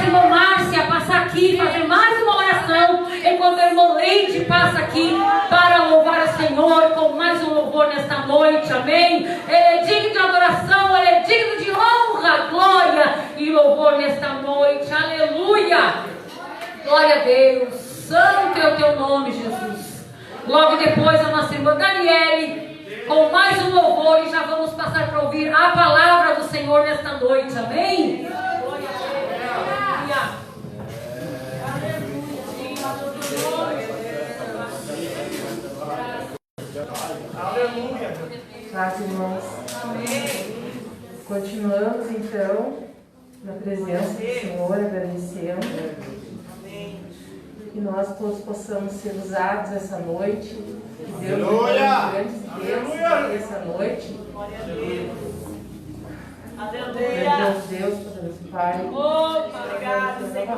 irmã Márcia passar aqui, fazer mais uma oração, enquanto a irmã Leide passa aqui para louvar o Senhor com mais um louvor nesta noite, amém? Ele é digno de adoração, Ele é digno de honra, glória e louvor nesta noite, aleluia! Glória a Deus, santo é o teu nome, Jesus. Logo depois a nossa irmã Daniele com mais um louvor e já vamos passar para ouvir a palavra do Senhor nesta noite, amém? Aleluia. Paz, irmãos. Continuamos então na presença do Senhor, agradecendo. Que nós todos possamos ser usados essa noite. Que Deus nos dê grandes bênçãos essa noite. Aleluia. Deus, poderoso Pai. Obrigado, Senhor.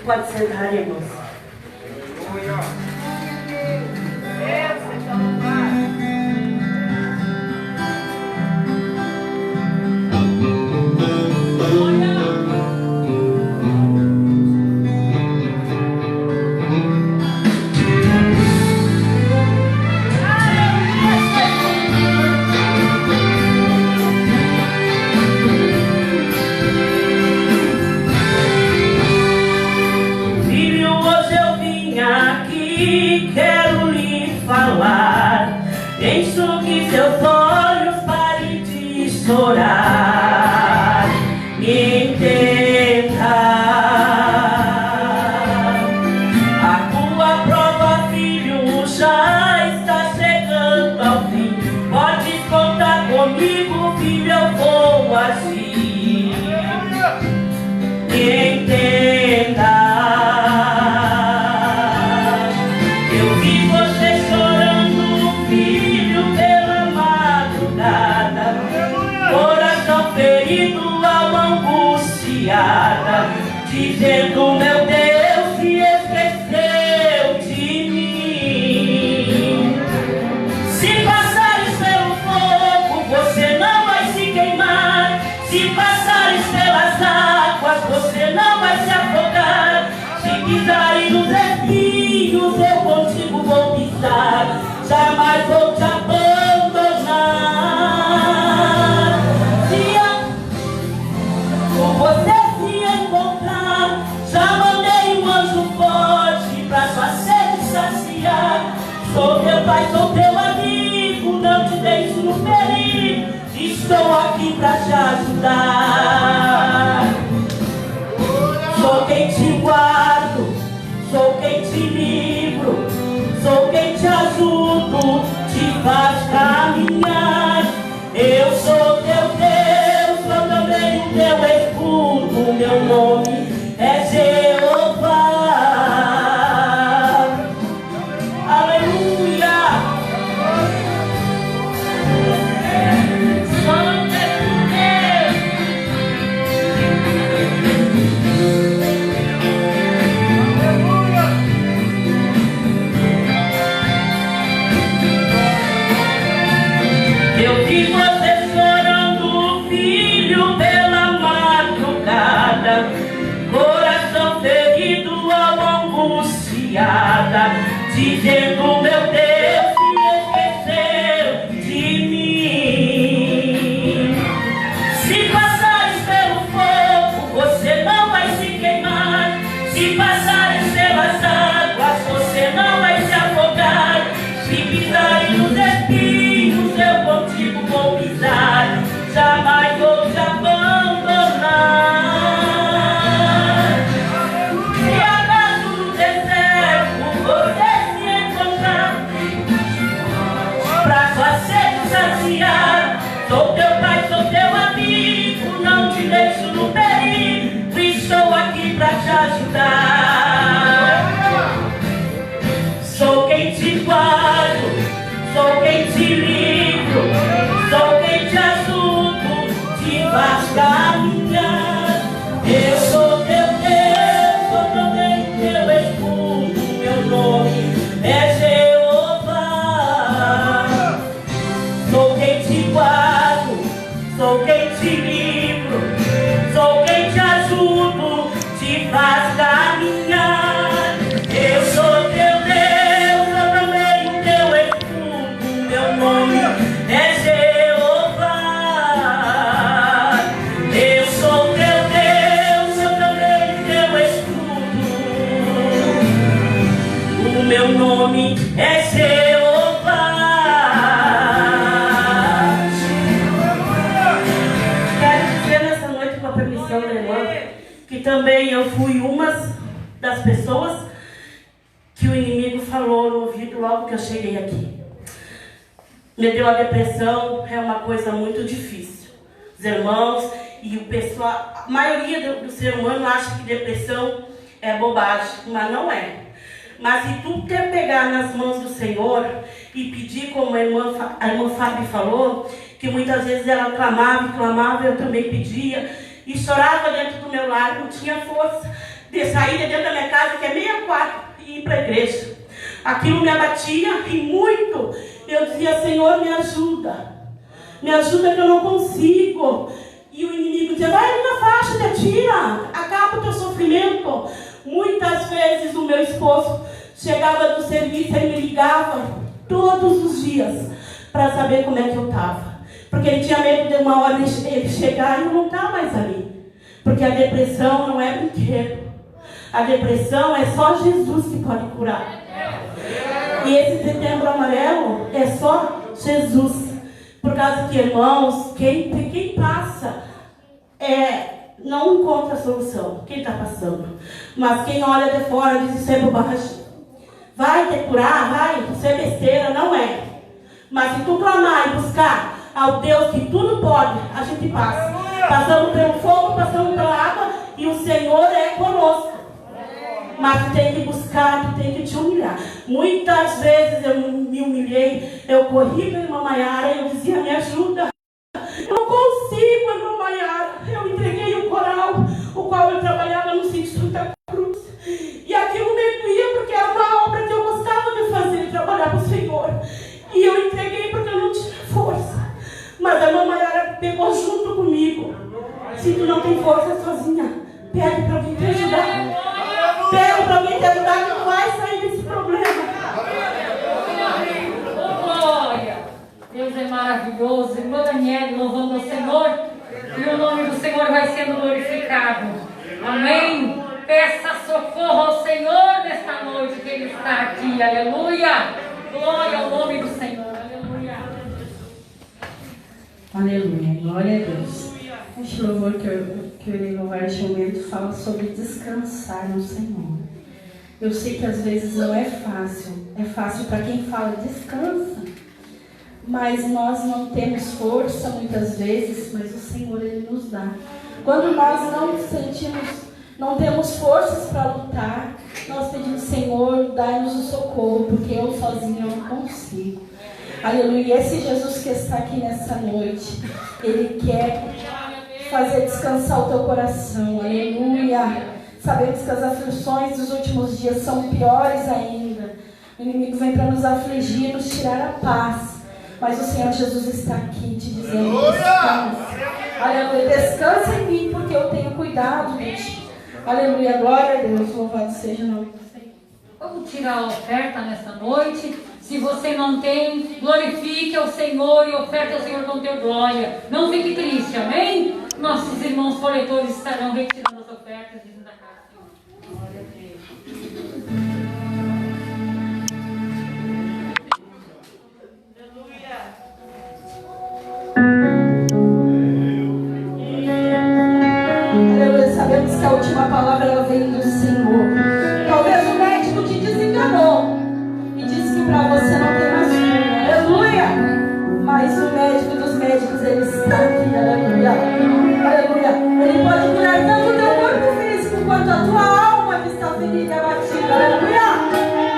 Pode sentar, irmãos. Enxugue seus olhos, pare de chorar e entenda. A tua prova, filho, já está chegando ao fim. Pode contar comigo, filho, eu vou agir. E entenda. Dizendo, meu Deus, se esqueceu de mim. Se passares pelo fogo, você não vai se queimar. Se passares pelas águas, você não vai se afogar. Se pisares nos espinhos, eu contigo vou pisar. Jamais vou te abandonar. Com você já mandei um anjo forte pra sua sede saciar. Sou teu pai, sou teu amigo, não te deixo no perigo. Estou aqui pra te ajudar. Sou quem te guardo, sou quem te livro, sou quem te ajudo, te faz caminhar. Eu sou teu Deus, sou também o teu escudo, meu nome é Jeová. Aleluia. Santo é Deus. Aleluia. Eu vi você chorando, filho, pela madrugada. Coração ferido, alma angustiada, dizendo, meu Deus, se esqueceu de mim. Se passares pelo fogo, você não vai se queimar. Se passares pelas águas, você não vai se afogar. Se pisares nos espinhos, eu contigo vou pisar. Jamais vou te abandonar. Sou teu pai, sou teu amigo, não te deixo no perigo. Estou aqui pra te ajudar. Sou quem te guardo, Sou quem te livro, sou quem te ajudo, te faz caminhar. Eu sou teu Deus, eu também o teu escudo. Meu nome é Jeová. Eu sou teu Deus, eu também o teu escudo. O meu nome é Jeová. Quero dizer nessa noite, com a permissão da irmã, que também eu fui uma das pessoas que o inimigo falou no ouvido logo que eu cheguei aqui. Me deu a depressão, é uma coisa muito difícil. Os irmãos e o pessoal, a maioria do ser humano acha que depressão é bobagem, mas não é. Mas se tu quer pegar nas mãos do Senhor e pedir, como a irmã Fábio falou, que muitas vezes ela clamava, eu também pedia, e chorava dentro do meu lar, não tinha força de sair de dentro da minha casa, que é 64, e ir para a igreja. Aquilo me abatia e muito. Eu dizia, Senhor, me ajuda que eu não consigo. E o inimigo dizia, vai ali na faixa, te tira, acaba o teu sofrimento. Muitas vezes o meu esposo chegava do serviço e me ligava todos os dias para saber como é que eu estava. Porque ele tinha medo de uma hora ele chegar e eu não estar mais ali. Porque a depressão não é brinquedo. A depressão é só Jesus que pode curar. E esse setembro amarelo é só Jesus. Por causa que, irmãos, quem passa não encontra a solução. Quem está passando. Mas quem olha de fora diz, isso é bobagem. Vai te curar, vai, isso é besteira, não é. Mas se tu clamar e buscar ao Deus que tudo pode, a gente passa. Passamos pelo fogo, passamos pela água e o Senhor é conosco. Mas tu tem que buscar, tu tem que te humilhar. Muitas vezes eu me humilhei, eu corri para a irmã Maiara e eu dizia, me ajuda. Eu não consigo, irmã Maiara. Eu entreguei o coral, o qual eu trabalhava no sítio Santa Cruz. E aquilo me doía porque era uma obra que eu gostava de fazer, trabalhar para o Senhor. E eu entreguei porque eu não tinha força. Mas a irmã Maiara pegou junto comigo. Se tu não tem força sozinha, pede para alguém te ajudar. Pede para alguém te ajudar que tu vai sair desse problema. Glória! Deus é maravilhoso. Irmã Daniela, louvando ao Senhor. E o nome do Senhor vai sendo glorificado. Amém? Peça socorro ao Senhor nesta noite que Ele está aqui. Aleluia! Glória ao nome do Senhor. Aleluia! Aleluia, glória a Deus. Este louvor que eu irei louvar neste momento fala sobre descansar no Senhor. Eu sei que às vezes não é fácil para quem fala descansa, mas nós não temos força muitas vezes, mas o Senhor Ele nos dá. Quando nós não temos forças para lutar, nós pedimos, Senhor, dai-nos o socorro, porque eu sozinho eu não consigo. Aleluia. Esse Jesus que está aqui nessa noite, Ele quer fazer descansar o teu coração. Aleluia. Sabemos que as aflições dos últimos dias são piores ainda. O inimigo vem para nos afligir, nos tirar a paz. Mas o Senhor Jesus está aqui te dizendo, descansa. Aleluia. Descansa em mim, porque eu tenho cuidado de ti. Aleluia. Glória a Deus. Louvado seja o nome do Senhor. Vamos tirar a oferta nesta noite. Se você não tem, glorifique ao Senhor e oferte ao Senhor com teu glória. Não fique triste, amém? Nossos irmãos coletores estarão retirando as ofertas dentro da casa. Glória a Deus. Aleluia. Sabemos que a última palavra ela vem do Senhor. Talvez o médico te desenganou e disse que para você não tem mais cura. Aleluia. Mas o médico dos médicos, ele está aqui. Aleluia. Aleluia. Ele pode curar tanto o teu corpo físico quanto a tua alma que está ferida e abatida. Aleluia.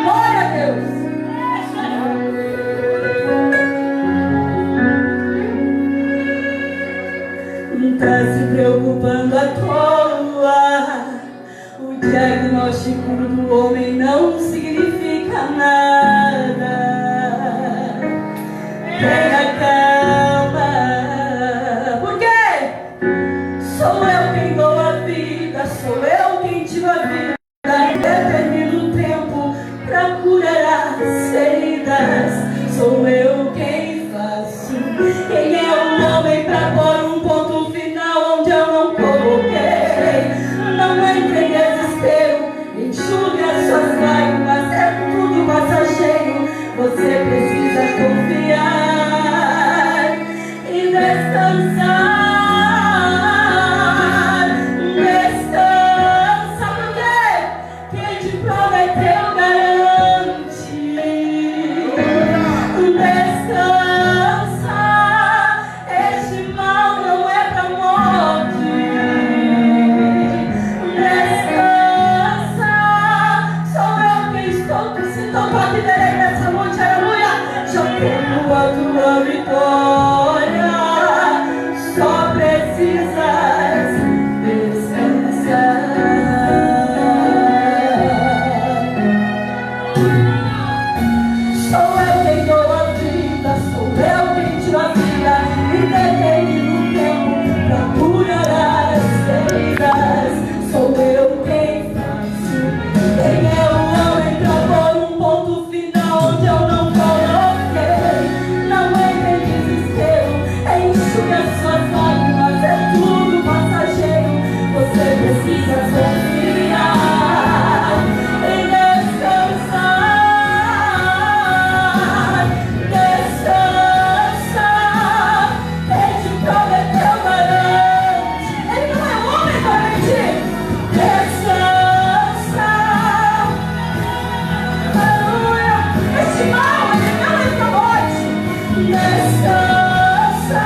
Glória a Deus. Não está se preocupando à toa. O diagnóstico do homem não significa nada. Tenha calma, porque Quem é o homem pra pôr um ponto final onde eu não coloquei? Não entre em desespero, enxugue as suas lágrimas, é tudo passageiro. Você precisa confiar e descansar. Tua vitória, só precisas descansar. Sou eu quem dou a vida, sou eu quem tiro a vida e determino o tempo pra curar as feridas. Sou eu quem faço. Quem é o homem pra pôr um ponto final onde eu não coloquei? Enxugue as suas lágrimas, é tudo passageiro. Você precisa confiar e descansar. Descansar. Quem te prometeu garante. Ele não é homem para mentir. Descansa. Aleluia. Este mal, ele não é pra morte. Descansa.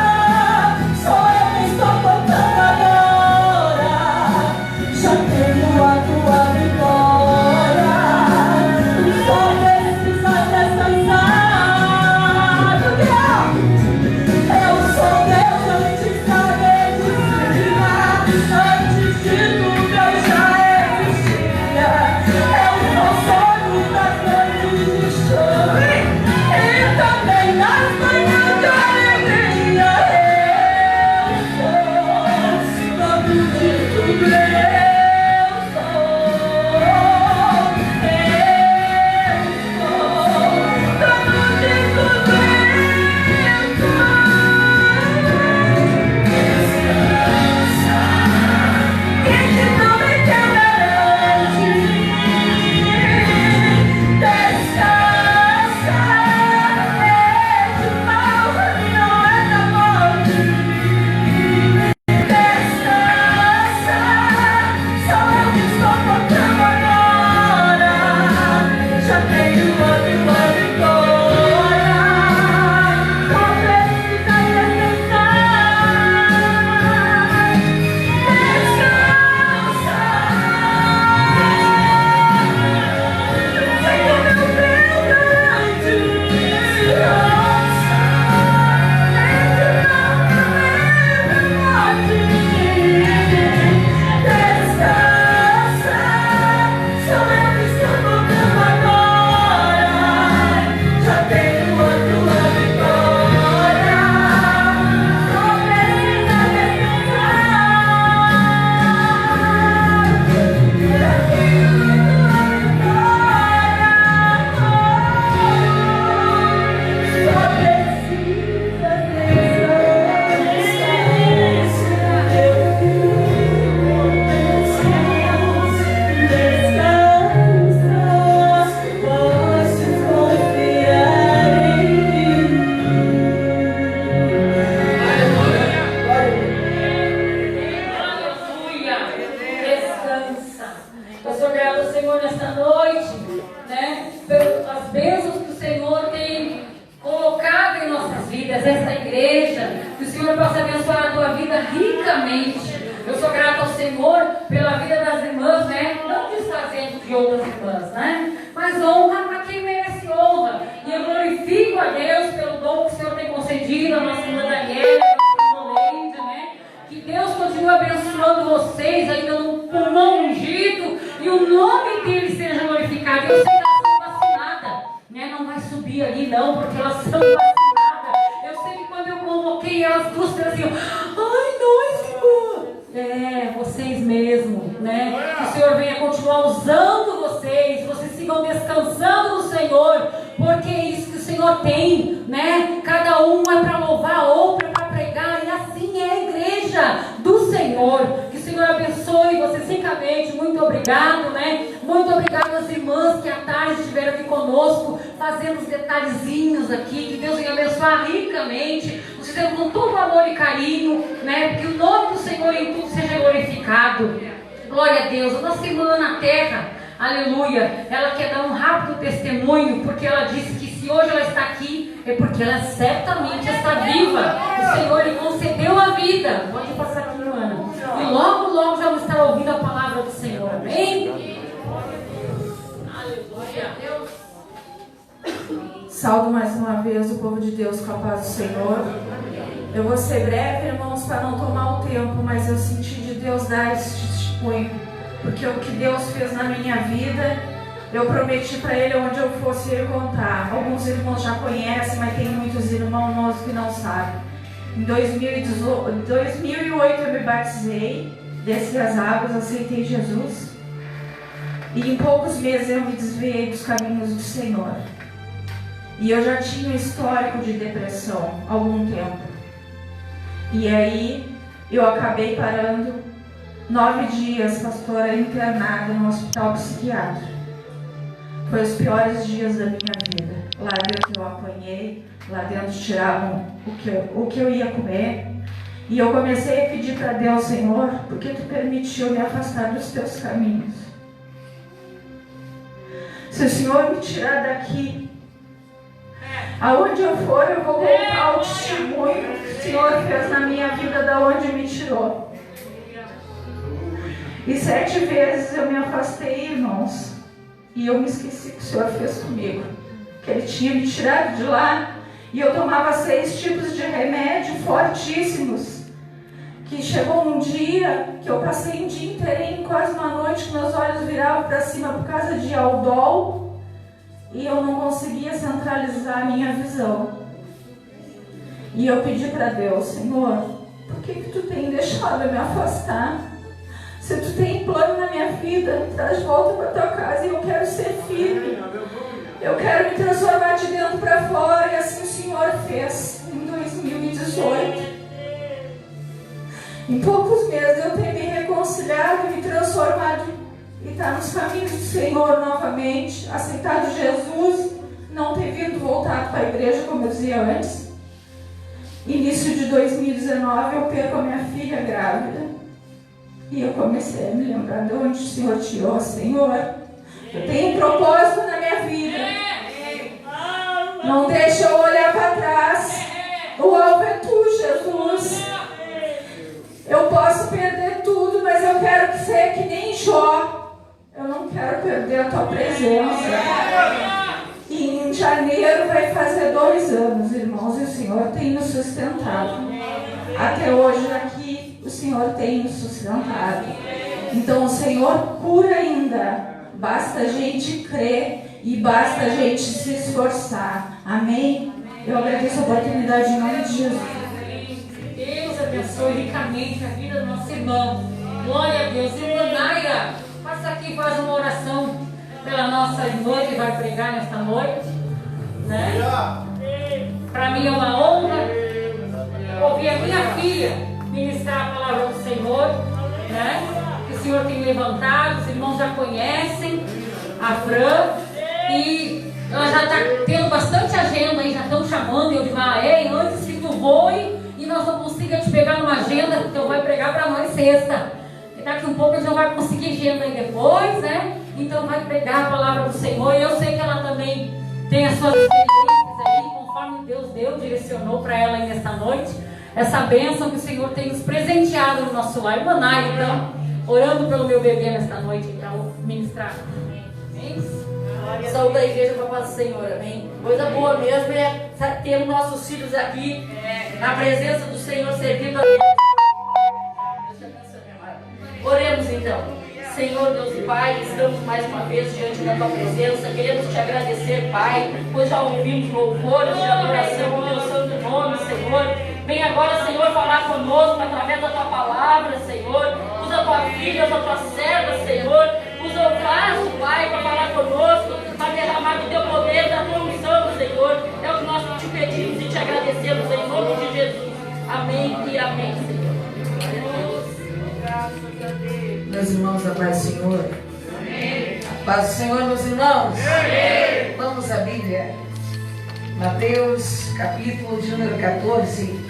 Eu sou grata ao Senhor pela vida das irmãs, né? Não desfazendo de outras irmãs, né? Mas honra para quem merece honra. E eu glorifico a Deus pelo dom que o Senhor tem concedido, a nossa irmã Daniela, a nossa irmã Leide, né? Que Deus continue abençoando vocês ainda no pulmão ungido e o nome dele seja glorificado. Eu sei que elas são vacinadas, né? Não vai subir ali não, porque elas são vacinadas. Eu sei que quando eu convoquei elas duas, assim, ai, nós, Senhor. Vocês mesmo, né? Que o Senhor venha continuar usando vocês sigam descansando no Senhor, porque é isso que o Senhor tem, né? Cada um é para louvar ricamente. Muito obrigado, né? Muito obrigado às irmãs que à tarde estiveram aqui conosco, fazendo os detalhezinhos aqui. Que Deus venha abençoar ricamente. Nos fizemos com todo amor e carinho, né? Porque o nome do Senhor em tudo seja glorificado. Glória a Deus. A nossa irmã na terra, aleluia, ela quer dar um rápido testemunho, porque ela disse que se hoje ela está aqui, é porque ela certamente está viva. O Senhor lhe concedeu a vida. Pode passar aqui, Ana. E logo, logo já vamos estar ouvindo a palavra do Senhor. Amém? Aleluia. Deus. Saúdo mais uma vez o povo de Deus com a paz do Senhor. Eu vou ser breve, irmãos, para não tomar o tempo, mas eu senti de Deus dar esse testemunho, porque o que Deus fez na minha vida, eu prometi para Ele onde eu fosse ir contar. Alguns irmãos já conhecem, mas tem muitos irmãos nossos que não sabem. Em 2008 eu me batizei, desci as águas, aceitei Jesus. E em poucos meses eu me desviei dos caminhos do Senhor. E eu já tinha um histórico de depressão há algum tempo. E aí eu acabei parando 9 dias, pastora, internada no hospital psiquiátrico. Foi os piores dias da minha vida. Lá dentro eu apanhei, lá dentro tiravam o que eu ia comer. E eu comecei a pedir para Deus: Senhor, por que Tu permitiu me afastar dos Teus caminhos? Se o Senhor me tirar daqui, aonde eu for, eu vou contar o testemunho que o Senhor fez na minha vida, da onde me tirou. E 7 vezes eu me afastei, irmãos, e eu me esqueci que o Senhor fez comigo, que Ele tinha me tirado de lá, e eu tomava 6 tipos de remédio fortíssimos, que chegou um dia que eu passei um dia inteirinho, quase uma noite, que meus olhos viravam para cima por causa de Aldol, e eu não conseguia centralizar a minha visão. E eu pedi para Deus: Senhor, por que Tu tem deixado eu me afastar? Se Tu tem plano na minha vida, me traz de volta para Tua casa, e eu quero ser firme. Eu quero me transformar de dentro para fora, e assim o Senhor fez em 2018. Em poucos meses eu tenho me reconciliado, me transformado e estar nos caminhos do Senhor novamente, aceitado Jesus, não ter vindo voltado para a igreja como eu dizia antes. Início de 2019 eu perco a minha filha grávida. E eu comecei a me lembrar de onde o Senhor tirou. Senhor, eu tenho um propósito na minha vida. Não deixa eu olhar para trás. O alvo é Tu, Jesus. Eu posso perder tudo, mas eu quero ser que nem Jó. Eu não quero perder a Tua presença. E em janeiro vai fazer 2 anos, irmãos, e o Senhor tem nos sustentado. Até hoje aqui, o Senhor tem nos sustentado. Então o Senhor cura ainda. Basta a gente crer e basta a gente se esforçar. Amém? Eu agradeço a oportunidade em nome de Jesus. Deus abençoe ricamente a vida do nosso irmão. Glória a Deus. Irmã Naira, passa aqui e faz uma oração pela nossa irmã que vai pregar nesta noite, né? Para mim é uma honra ouvir a minha filha ministrar a palavra do Senhor, né? Que o Senhor tem levantado, os irmãos já conhecem a Fran, e ela já está tendo bastante agenda aí, já estão chamando, e eu digo: antes que tu voe e nós não consiga te pegar numa agenda, porque eu vou pregar para nós sexta. E daqui um pouco a gente não vai conseguir agenda aí depois, né? Então vai pregar a palavra do Senhor. E eu sei que ela também tem as suas experiências aí, conforme Deus direcionou para ela aí nesta noite. Essa bênção que o Senhor tem nos presenteado no nosso lar. Irmã Naira, então, orando pelo meu bebê nesta noite, para ministrar. Amém? Saúde da igreja para a paz do Senhor, amém? Coisa boa mesmo é ter nossos filhos aqui, na presença do Senhor, servindo a Deus. Oremos então. Senhor, Deus e Pai, estamos mais uma vez diante da Tua presença. Queremos Te agradecer, Pai, pois já ouvimos louvores de adoração ao Teu santo nome, Senhor. Vem agora, Senhor, falar conosco através da Tua palavra, Senhor. Usa a Tua filha, usa a Tua serva, Senhor. Usa o vaso, Pai, para falar conosco, para derramar do Teu poder, da Tua unção, Senhor. É o que nós Te pedimos e Te agradecemos em nome de Jesus. Amém e amém, Senhor. Meus irmãos, a paz do Senhor. A paz do Senhor, meus irmãos. Vamos à Bíblia. Mateus, capítulo de número 14,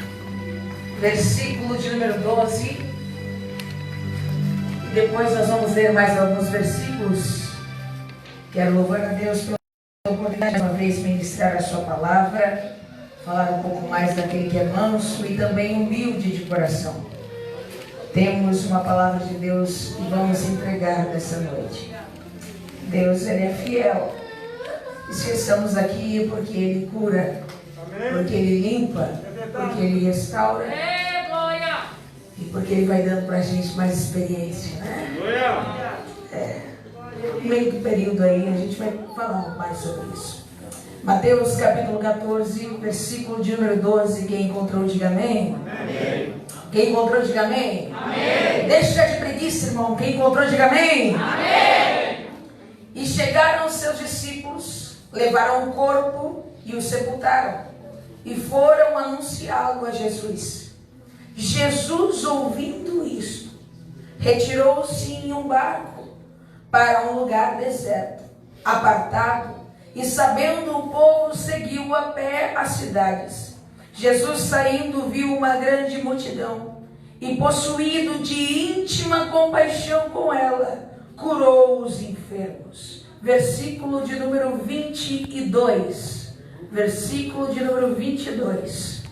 versículo de número 12. E depois nós vamos ler mais alguns versículos. Quero louvar a Deus pela oportunidade de uma vez ministrar a sua palavra, falar um pouco mais daquele que é manso e também humilde de coração. Temos uma palavra de Deus e vamos entregar nessa noite. Deus, Ele é fiel. E se estamos aqui é porque Ele cura, porque Ele limpa, porque Ele restaura e porque Ele vai dando para a gente mais experiência, né? No meio do período aí a gente vai falar mais sobre isso. Mateus capítulo 14, versículo de número 12. Quem encontrou, diga amém. Amém. Quem encontrou, diga amém. Amém. Deixa de preguiça, irmão. Quem encontrou, diga amém. Amém. E chegaram os seus discípulos, levaram o corpo e o sepultaram, e foram anunciá-lo a Jesus. Jesus, ouvindo isto, retirou-se em um barco para um lugar deserto, apartado, e sabendo o povo, seguiu a pé as cidades. Jesus, saindo, viu uma grande multidão, e possuído de íntima compaixão com ela, curou os enfermos. Versículo de número 22. Versículo de número 22.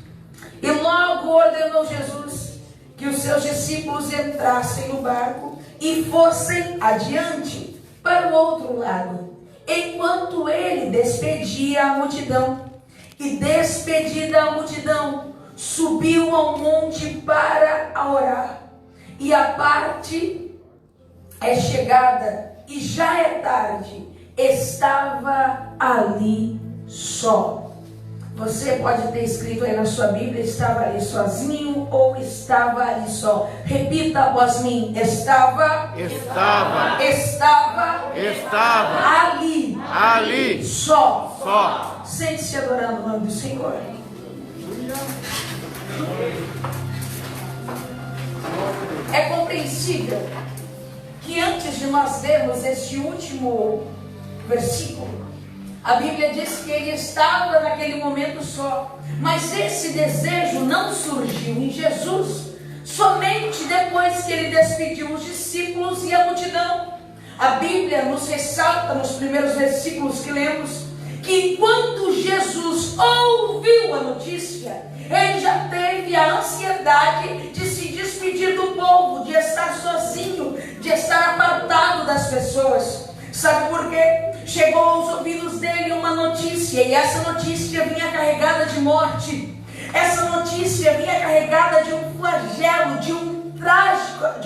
E logo ordenou Jesus que os seus discípulos entrassem no barco e fossem adiante para o outro lado, enquanto ele despedia a multidão. E despedida a multidão, subiu ao monte para orar. E a parte é chegada, e já é tarde, estava ali só. Você pode ter escrito aí na sua Bíblia, estava ali sozinho ou estava ali só. Repita após mim, estava ali só. Sente-se adorando o nome do Senhor. É compreensível que antes de nós vermos este último versículo, a Bíblia diz que ele estava naquele momento só. Mas esse desejo não surgiu em Jesus somente depois que ele despediu os discípulos e a multidão. A Bíblia nos ressalta nos primeiros versículos que lemos que enquanto Jesus ouviu a notícia, ele já teve a ansiedade de se despedir do povo, de estar sozinho, de estar apartado das pessoas. Sabe por quê? Chegou aos ouvidos dele uma notícia, e essa notícia vinha carregada de morte. Essa notícia vinha carregada de um flagelo, de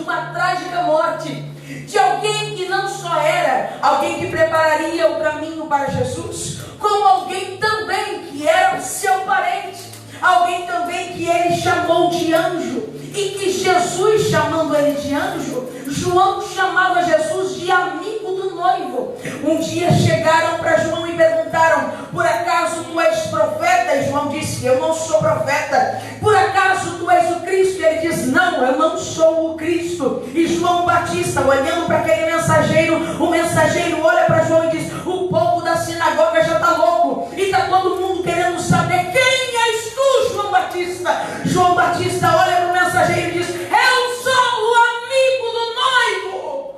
uma trágica morte, de alguém que não só era alguém que prepararia o caminho para Jesus, como alguém também que era seu parente, alguém também que ele chamou de anjo, e que Jesus, chamando ele de anjo, João chamava Jesus de amigo do noivo. Um dia chegaram para João e perguntaram: por acaso tu és profeta? E João disse: eu não sou profeta. Por acaso tu és o Cristo? E ele diz: não, eu não sou o Cristo. E João Batista, olhando para aquele mensageiro, o mensageiro olha para João e diz: o povo da sinagoga já está louco, e está todo mundo querendo saber quem és tu, João Batista. João Batista olha para o mensageiro e diz: eu sou o amigo do noivo.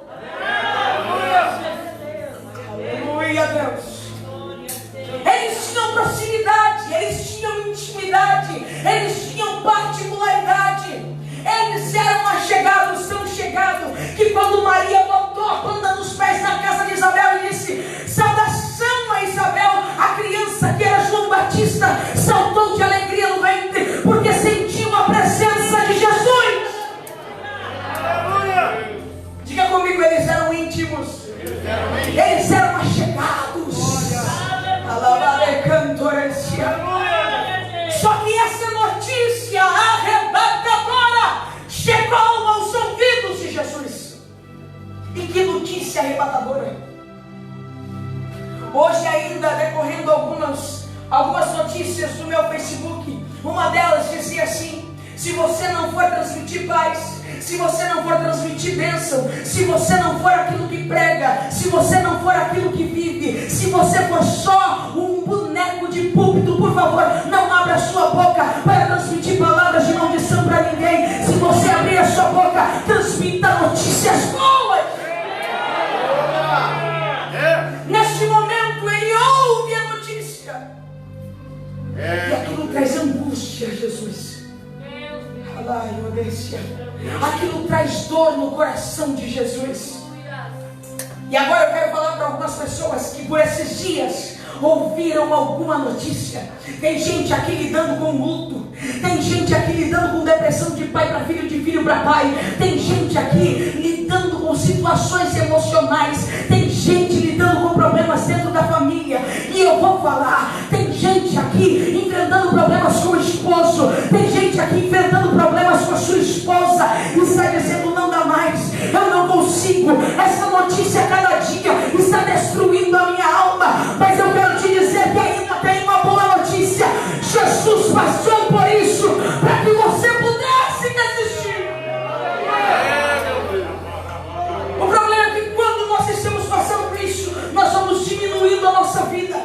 Aleluia, Deus. Eles tinham proximidade, eles tinham intimidade, eles tinham particularidade. Eles eram achegados, tão chegados, que quando Maria botou a planta dos pés na casa de Isabel e disse: saudação a Isabel, a criança que era João Batista saltou de alegria no ventre, porque sentiu se você não for transmitir bênção, se você não for aquilo que prega, se você não for aquilo que vive, se você for só um boneco de púlpito, por favor, não abra a sua boca para transmitir palavras de maldição para ninguém. Se você abrir a sua boca, transmita notícias boas. Neste momento ele ouve a notícia e aquilo traz angústia, Jesus. Aquilo traz dor no coração de Jesus. E agora eu quero falar para algumas pessoas que por esses dias ouviram alguma notícia. Tem gente aqui lidando com luto. Tem gente aqui lidando com depressão de pai para filho, de filho para pai. Tem gente aqui lidando com situações emocionais. Tem gente lidando com problemas dentro da família. E eu vou falar, tem gente aqui enfrentando problemas com o esposo. Tem gente aqui enfrentando problemas com a sua esposa e está dizendo: não dá mais, eu não consigo. Essa notícia cada dia está destruindo a minha alma. Mas eu quero te dizer que ainda tem uma boa notícia. Jesus passou por isso para que você pudesse resistir. O problema é que quando nós estamos passando por isso, nós vamos diminuindo a nossa vida,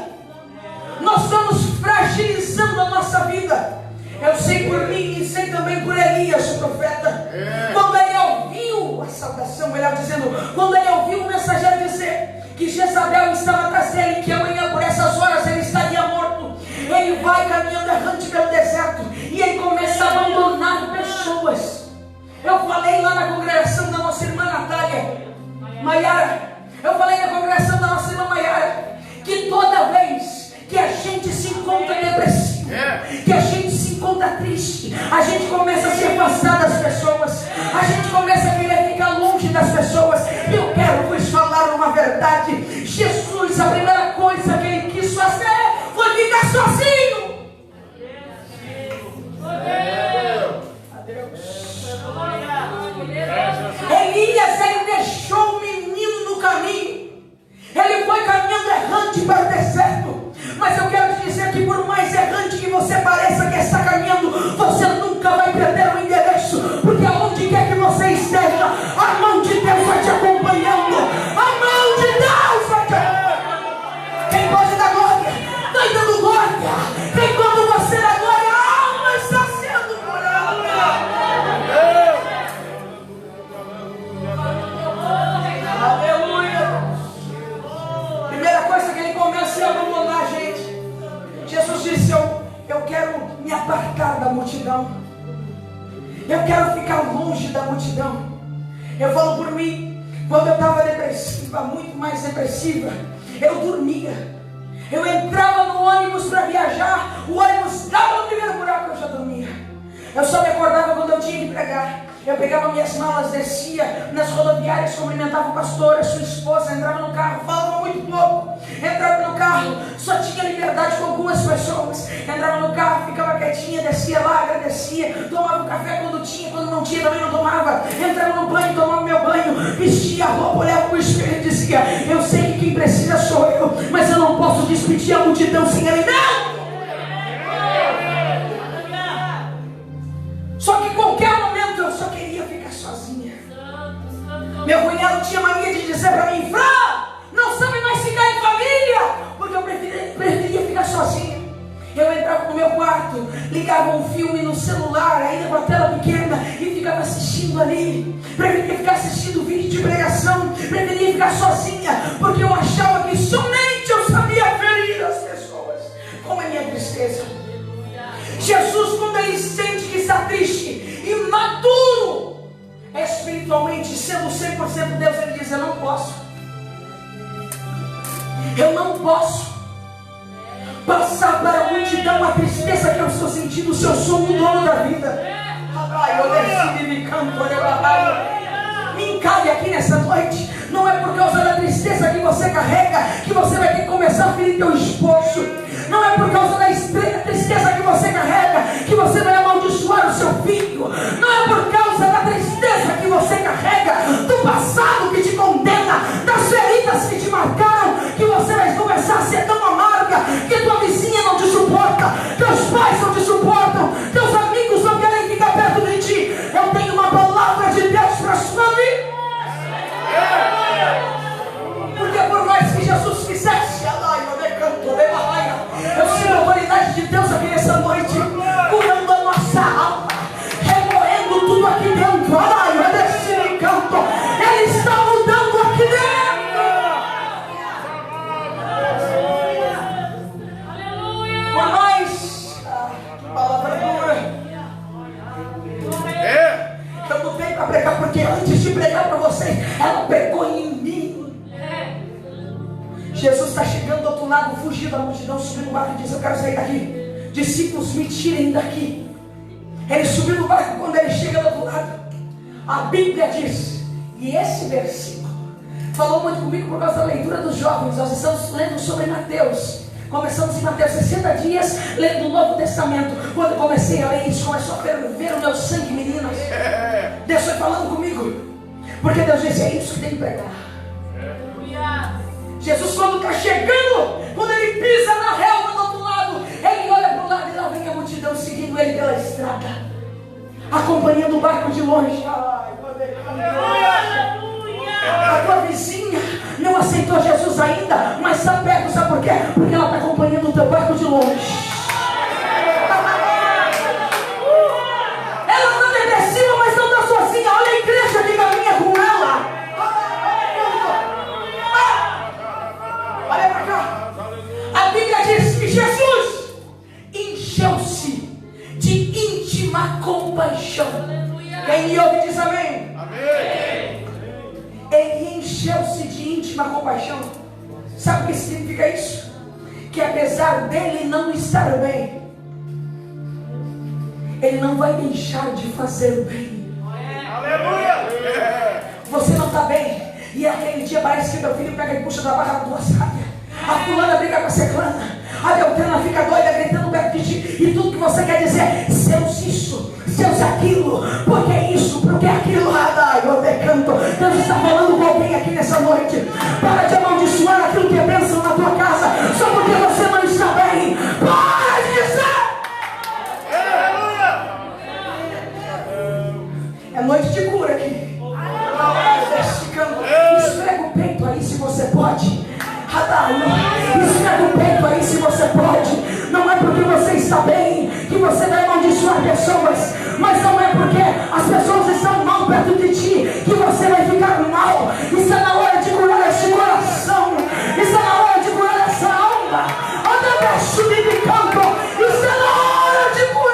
nós estamos fragilizando a nossa vida. Eu sei por mim e sei também por Elias, o profeta. Quando ele ouviu a saudação, melhor dizendo, quando ele ouviu o mensageiro dizer que Jezabel estava atrás dele, que amanhã por essas horas ele estaria morto, ele vai caminhando errante pelo deserto e ele começa a abandonar pessoas. Eu falei lá na congregação da nossa irmã Natália Maiara, eu falei na congregação da nossa irmã Maiara, que toda vez que a gente se encontra depressivo, que a gente se encontra triste, a gente começa a se afastar das pessoas, a gente começa a querer ficar longe das pessoas. Eu quero vos falar uma verdade. Jesus, a primeira coisa que ele quis fazer foi ficar sozinho. Elias, ele deixou o menino no caminho. Ele foi caminhando errante para o deserto. Mas eu quero te dizer que por mais errante que você pareça que está caminhando, você nunca vai perder o endereço. Porque aonde quer que você esteja, a mão de Deus vai te acompanhando. A mão de Deus vai te acompanhando. Quem pode dar glória? Vai dando glória. Quem quando você dá glória, a alma está sendo curada. Aleluia. Primeira coisa que ele começa a abandonar a gente. Jesus disse: eu quero me apartar da multidão. Eu quero ficar longe da multidão. Eu falo por mim, quando eu estava depressiva, muito mais depressiva, eu dormia. Eu entrava no ônibus para viajar, o ônibus dava no primeiro buraco, eu já dormia. Eu só me acordava quando eu tinha que pregar. Eu pegava minhas malas, descia nas rodoviárias, cumprimentava o pastor, a sua esposa, entrava no carro, falava muito pouco. Entrava no carro, só tinha liberdade com algumas pessoas. Entrava no carro, ficava quietinha, descia lá, agradecia, tomava um café quando tinha, quando não tinha também não tomava. Entrava no banho, tomava meu banho, vestia a roupa, olhava para o espelho e dizia: eu sei que quem precisa sou eu, mas eu não posso despedir a multidão sem ele. Não! Só que em qualquer momento eu só queria ficar sozinha. Meu cunhado tinha mania de dizer para mim: Fran, não sabe mais ficar em família, porque eu preferia ficar sozinha. Eu entrava no meu quarto, ligava um filme no celular, ainda com a tela pequena, e ficava assistindo ali. Preferia ficar assistindo vídeo de pregação, preferia ficar sozinha, porque eu achava que somente eu sabia ferir as pessoas com a minha tristeza. Jesus, quando ele sente que está triste, imaturo, espiritualmente, sendo 100% Deus, ele diz: eu não posso passar para a multidão a tristeza que eu estou sentindo, se eu sou o dono da vida. Me encalhe aqui nessa noite. Não é por causa da tristeza que você carrega que você vai ter que começar a ferir teu esposo. Não é por causa da tristeza que você carrega que você vai amaldiçoar o seu filho. Não é por causa da tristeza que você carrega, do passado que te condena, das feridas que te marcaram, que você vai começar a ser tão amarga que tua vizinha não te suporta, teus pais não te suportam, teus amigos não querem ficar perto de ti. Eu tenho uma palavra de Deus da multidão subiu no barco e disse: eu quero sair daqui. Discípulos, me tirem daqui. Ele subiu no barco. Quando ele chega do outro lado, a Bíblia diz, e esse versículo falou muito comigo por causa da leitura dos jovens. Nós estamos lendo sobre Mateus. Começamos em Mateus 60 dias lendo o Novo Testamento. Quando eu comecei a ler isso, começou a ferver o meu sangue, meninas. Deus foi falando comigo, porque Deus disse: é isso que tem que pregar. Jesus, quando está chegando, quando ele pisa na relva do outro lado, ele olha para o lado e lá vem a multidão seguindo ele pela estrada, acompanhando o barco de longe. A tua vizinha não aceitou Jesus ainda, mas está perto, sabe por quê? Porque ela está acompanhando o teu barco de longe. Ela está depressiva, mas não está sozinha. Olha a igreja que caminha com ela. Olha para cá. A Bíblia diz que Jesus encheu-se de íntima compaixão. Quem me ouve diz amém. Amém. Ele encheu-se de íntima compaixão. Sabe o que significa isso? Que apesar dele não estar bem, ele não vai deixar de fazer o bem. Aleluia! Você não está bem, e aquele dia parece que meu filho pega e puxa da barra da tua saia. A fulana briga com a ciclana, a Beltrana fica doida gritando perto de ti, e tudo que você quer dizer é: seus isso, seus aquilo, porque isso, porque aquilo. Eu decanto. Deus está falando com alguém aqui nessa noite. Para de amaldiçoar aquilo que é bênção na tua casa, só porque você não está bem. Para de dizer. É noite de cura aqui. Esfrega o peito aí se você pode. Esfrega o peito aí se você pode. Não é porque você está bem que você vai amaldiçoar pessoas, mas não é porque as pessoas estão mal perto de ti que você vai ficar mal. Está na hora de curar este coração. Está na hora de curar essa alma. Anda subir de campo. Está na hora de curar.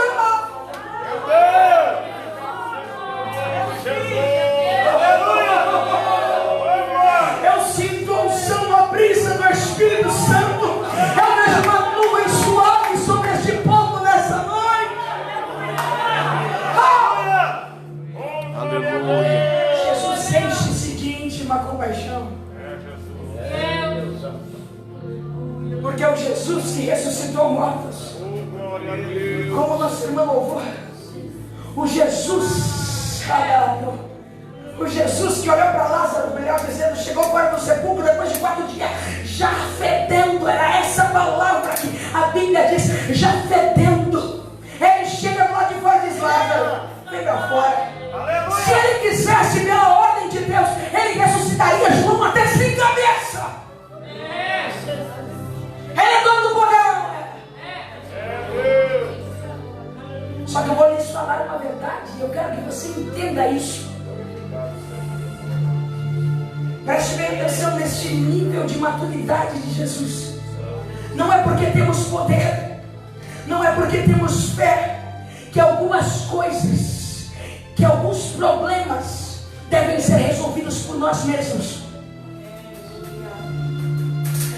Eu sinto a unção, a brisa do Espírito Santo. Eu vejo uma nuvem suave sobre este povo nessa noite. Aleluia. Jesus enche-se de íntima compaixão. Porque é o Jesus que ressuscitou mortos. Como nosso irmão louvou, o Jesus que olhou para Lázaro, melhor dizendo, chegou fora do sepulcro depois de 4 dias, já fedendo. Era essa palavra que a Bíblia diz, já fedendo. Ele chega lá de fora e diz: Lázaro, vem para fora. Aleluia. Se ele quisesse, pela ordem de Deus, ele ressuscitaria João até sem cabeça. Ele é dono do poder. Só que eu vou lhes falar uma verdade, e eu quero que você entenda isso. Preste bem atenção neste nível de maturidade de Jesus. Não é porque temos poder, não é porque temos fé, que algumas coisas, que alguns problemas devem ser resolvidos por nós mesmos.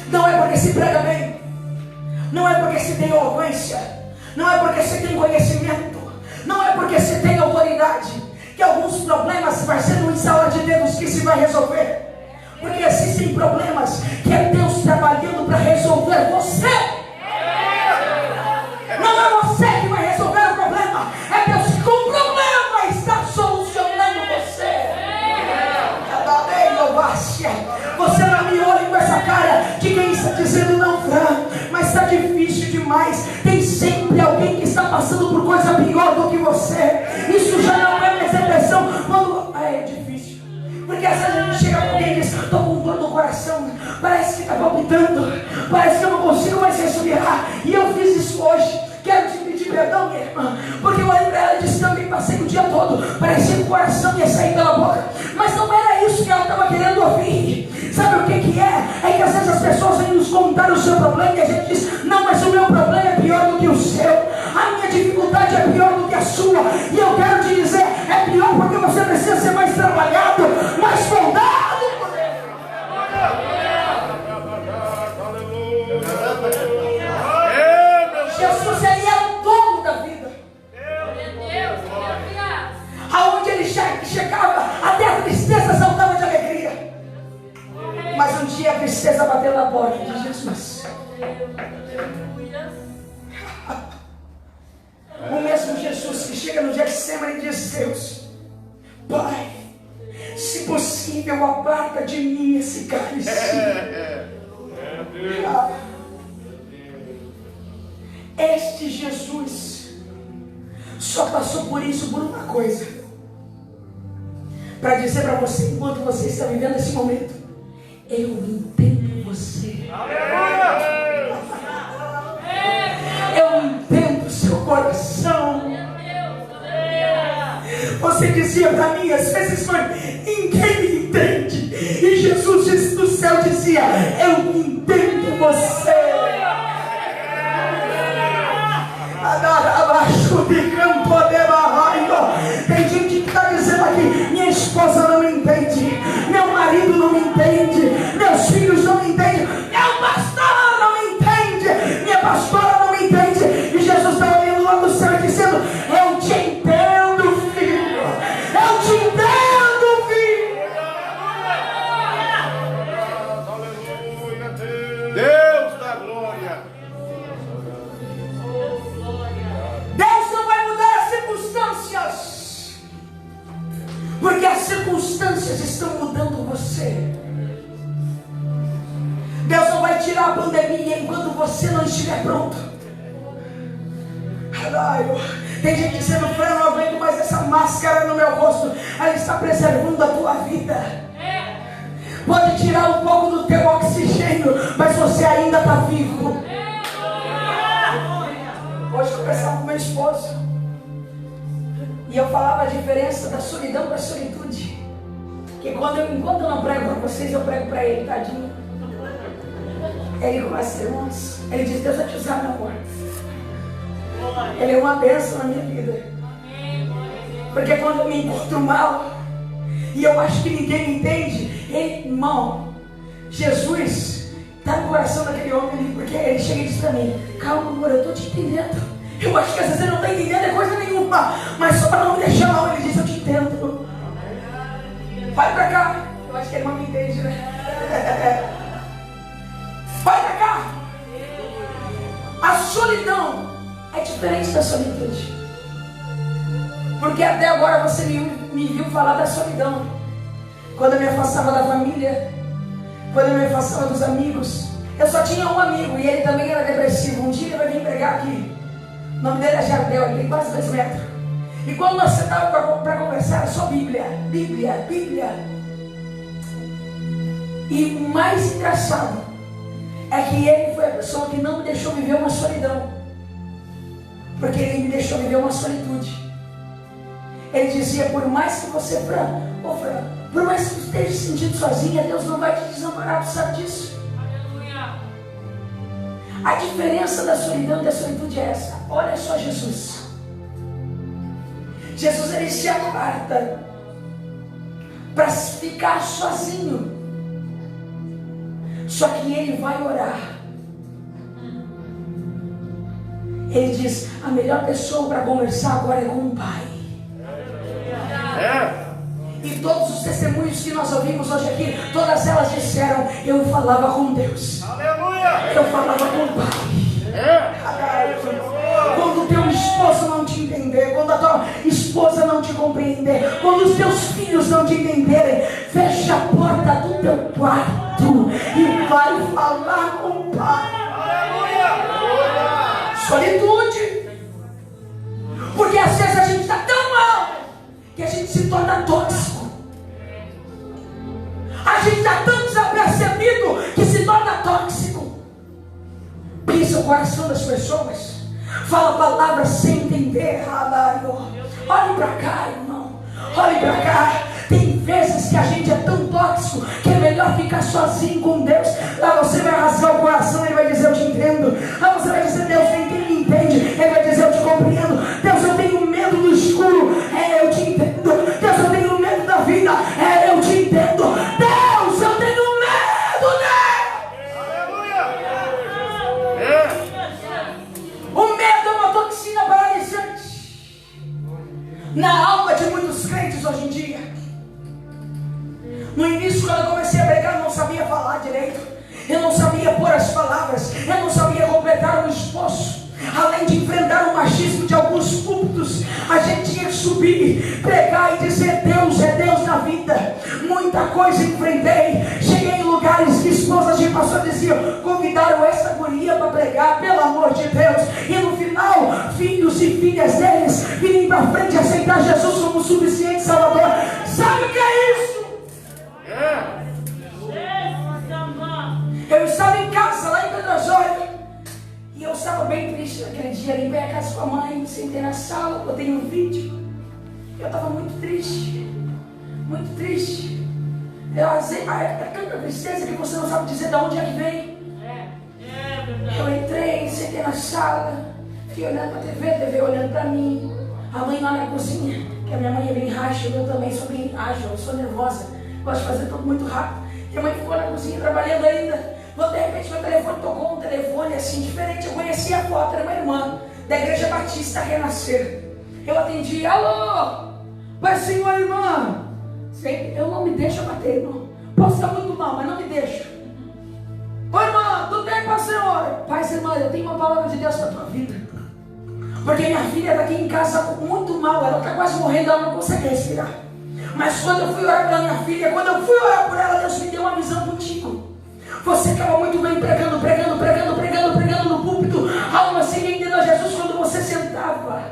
Não é porque se prega bem, não é porque se tem eloquência, não é porque se tem conhecimento, não é porque se tem autoridade, que alguns problemas vai ser no instalar de Deus que se vai resolver. Porque existem problemas que é Deus trabalhando para resolver você. Não é você que vai resolver o problema, é Deus que com o problema está solucionando você. Você não me olhe com essa cara de quem está dizendo: não, Fran, mas está difícil demais. Tem sempre alguém que está passando por coisa pior do que você. Isso já não é minha depressão. Quando é difícil, porque às vezes a gente chega com alguém e diz: estou com dor no coração, parece que está palpitando, parece que eu não consigo mais respirar. E eu fiz isso hoje. Quero te pedir perdão, minha irmã, porque eu olhei para ela e disse: também passei o dia todo, parecia que o coração ia sair pela boca. Mas não era isso que ela estava querendo ouvir. Sabe o que é? É que às vezes as pessoas vêm nos contar o seu problema e a gente diz: não, mas o meu problema é pior do que o seu, a minha dificuldade é pior do que a sua. E eu quero te dizer, é pior porque você precisa ser mais trabalhado, mais soldado. chegava, até a tristeza saltava de alegria. Mas um dia a tristeza bateu na porta de Jesus. O mesmo Jesus que chega no Getsemane e diz: Deus, Pai, se possível, aparta de mim esse cálice. Este Jesus só passou por isso por uma coisa, para dizer para você, enquanto você está vivendo esse momento: eu entendo você. Eu entendo seu coração. Você dizia para mim às vezes: ninguém me entende. E Jesus do céu dizia: eu entendo você. Tem gente que está dizendo aqui: minha esposa não me entende, meu marido não me entende, meus filhos não me entendem, meu pastor não me entende, minha pastora não me entende. E Jesus está olhando lá no céu e dizendo: eu te entendo, filho, eu te entendo, filho. Deus da glória. Deus não vai mudar as circunstâncias, porque as circunstâncias estão mudando você. Deus não vai tirar a pandemia enquanto você não estiver pronto. Tem gente dizendo: eu não aguento mais essa máscara no meu rosto. Ela está preservando a tua vida. Pode tirar um pouco do teu oxigênio, mas você ainda está vivo. Hoje eu conversava com meu esposo e eu falava a diferença da solidão para a solitude. Que enquanto eu não prego para vocês, eu prego para ele, tadinho. Ele começa: irmãos, ele diz: Deus vai te usar, meu amor. Ele é uma bênção na minha vida. Porque quando eu me encontro mal e eu acho que ninguém me entende, ele, irmão, Jesus está no coração daquele homem ali, porque ele chega e diz para mim: calma, amor, eu estou te entendendo. Eu acho que às vezes ele não está entendendo coisa nenhuma, mas só para não me deixar mal, ele diz: eu te entendo. Vai para cá. Eu acho que ele não me entende, né? Vai para cá. A solidão é diferente da solitude. Porque até agora você me viu falar da solidão. Quando eu me afastava da família, quando eu me afastava dos amigos, eu só tinha um amigo e ele também era depressivo. Um dia ele vai vir pregar aqui. O nome dele é Jardel, ele tem quase 2 metros. E quando nós sentávamos para conversar, era só Bíblia, Bíblia, Bíblia. E o mais engraçado é que ele foi a pessoa que não me deixou viver uma solidão, porque ele me deixou viver uma solitude. Ele dizia: por mais que você, Fran, por mais que você esteja se sentindo sozinha, Deus não vai te desamparar, tu sabe disso? Aleluia. A diferença da solidão e da solitude é essa. Olha só Jesus. Jesus, ele se aparta para ficar sozinho. Só que ele vai orar. Ele diz: a melhor pessoa para conversar agora é com o Pai. E todos os testemunhos que nós ouvimos hoje aqui, todas elas disseram: eu falava com Deus. Aleluia. Eu falava com o Pai. Quando o teu esposo não te entender, quando a tua esposa não te compreender, quando os teus filhos não te entenderem, fecha a porta do teu quarto e vai falar com o Pai. Solitude. Porque às vezes a gente está tão mal que a gente se torna tóxico. A gente está tão desapercebido que se torna tóxico. Pisa o coração das pessoas, fala palavras sem entender. Olhe para cá, irmão. Olhe para cá. Tem vezes que a gente é tão tóxico que é melhor ficar sozinho com Deus. Lá você vai rasgar o coração, ele vai dizer: eu te entendo. Lá você vai dizer: Deus, ninguém me entende. Ele vai dizer: eu te compreendo. Deus, eu tenho medo do escuro. Eu te entendo. Deus, eu tenho medo da vida. Eu te entendo. Deus, eu tenho medo dele. O medo é uma toxina paralisante na alma de muitos dos crentes hoje em dia. No início, quando eu comecei a pregar, eu não sabia falar direito. Eu não sabia pôr as palavras. Eu não sabia completar o esforço. Além de enfrentar o machismo de alguns púlpitos, a gente tinha que subir, pregar e dizer: Deus é Deus na vida. Muita coisa enfrentei. Cheguei em lugares que esposas de pastor diziam: convidaram essa guria para pregar, pelo amor de Deus. E no final, filhos e filhas deles virem para frente e aceitar Jesus como suficiente Salvador. Sabe o que é isso? Eu estava em casa lá em Pedro Osório. E eu estava bem triste naquele dia, limpei a casa com a mãe, sentei na sala, botei um vídeo. Eu estava muito triste, muito triste. É tanta tristeza que você não sabe dizer de onde é que vem. Eu entrei, sentei na sala, fiquei olhando para a TV olhando para mim. A mãe lá na cozinha, que a minha mãe é bem ágil, eu também sou bem ágil, eu sou nervosa, gosto de fazer tudo muito rápido. E a mãe ficou na cozinha trabalhando ainda. De repente meu telefone tocou, um telefone assim diferente. Eu conhecia a foto, era uma irmã da Igreja Batista Renascer. Eu atendi: alô, pai, senhor, irmã. Eu não me deixo bater, irmão. Posso estar muito mal, mas não me deixo. Oi, irmã, tudo bem, pai, senhor? Pai, irmã, eu tenho uma palavra de Deus para a tua vida. Porque minha filha está aqui em casa muito mal, ela está quase morrendo, ela não consegue respirar. Mas quando eu fui orar pela minha filha, quando eu fui orar por ela, Deus me deu uma visão contigo. Você estava muito bem pregando no púlpito, alma se rendendo a Jesus. Quando você sentava,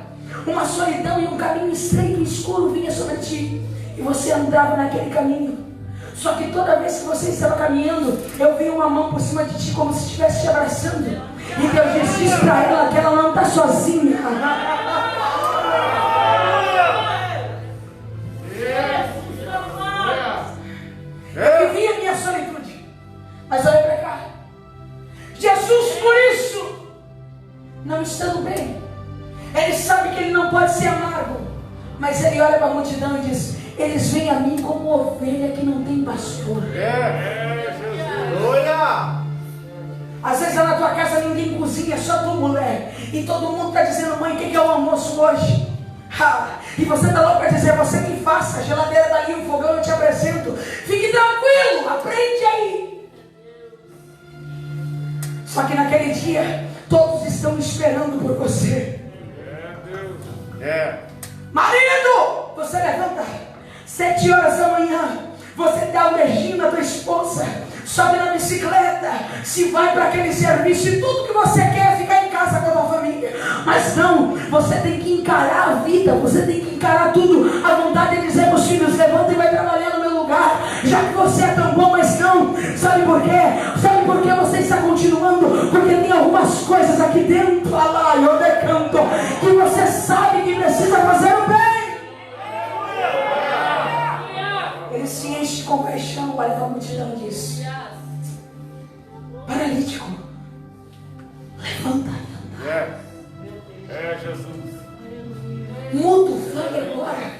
uma solidão e um caminho estreito e escuro vinha sobre ti, e você andava naquele caminho. Só que toda vez que você estava caminhando, eu vi uma mão por cima de ti, como se estivesse te abraçando. E Deus disse para ela que ela não está sozinha. Eu vivi a minha solitude. Mas olha para cá. Jesus, por isso, não estando bem, ele sabe que ele não pode ser amargo, mas ele olha para a multidão e diz: eles vêm a mim como ovelha que não tem pastor. Jesus. Olha! Às vezes lá na tua casa ninguém cozinha, só tua mulher. E todo mundo está dizendo: mãe, o que é o almoço hoje? E você está lá para dizer: você que faça, a geladeira está ali, o fogão eu te apresento. Fique tranquilo, aprende aí. Só que naquele dia, todos estão esperando por você. Marido, você levanta 7 horas da manhã, você dá um beijinho na tua esposa, sobe na bicicleta, se vai para aquele serviço, e tudo que você quer é ficar em casa com a tua família. Mas não, você tem que encarar a vida, você tem que encarar tudo. A vontade é dizer para os filhos: levanta e vai trabalhar no meu lugar, já que você é tão bom. Mas não, sabe por quê? Sabe por que você está continuando? Porque tem algumas coisas aqui dentro, lá, eu decanto, que você sabe que precisa fazer o bem. Ele se enche de compaixão, olha para a multidão e diz: paralítico, levanta e anda. Jesus. Mudo, fale agora.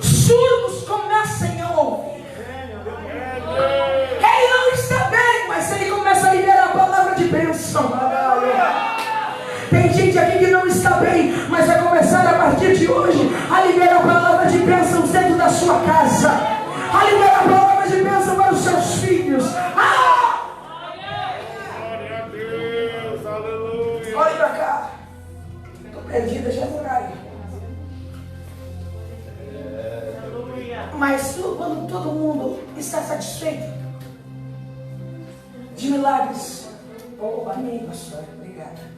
Surdos comecem a ouvir. Ele não está bem, mas ele começa a liberar a palavra de bênção. Tem gente aqui que não está bem, mas vai começar a partir de hoje a liberar a palavra de bênção dentro da sua casa, a liberar a palavra de bênção para os seus filhos. Glória a Deus, aleluia. Olha para cá. Estou perdida já no horário. Mas quando todo mundo está satisfeito de milagres, amém, pastor, obrigada.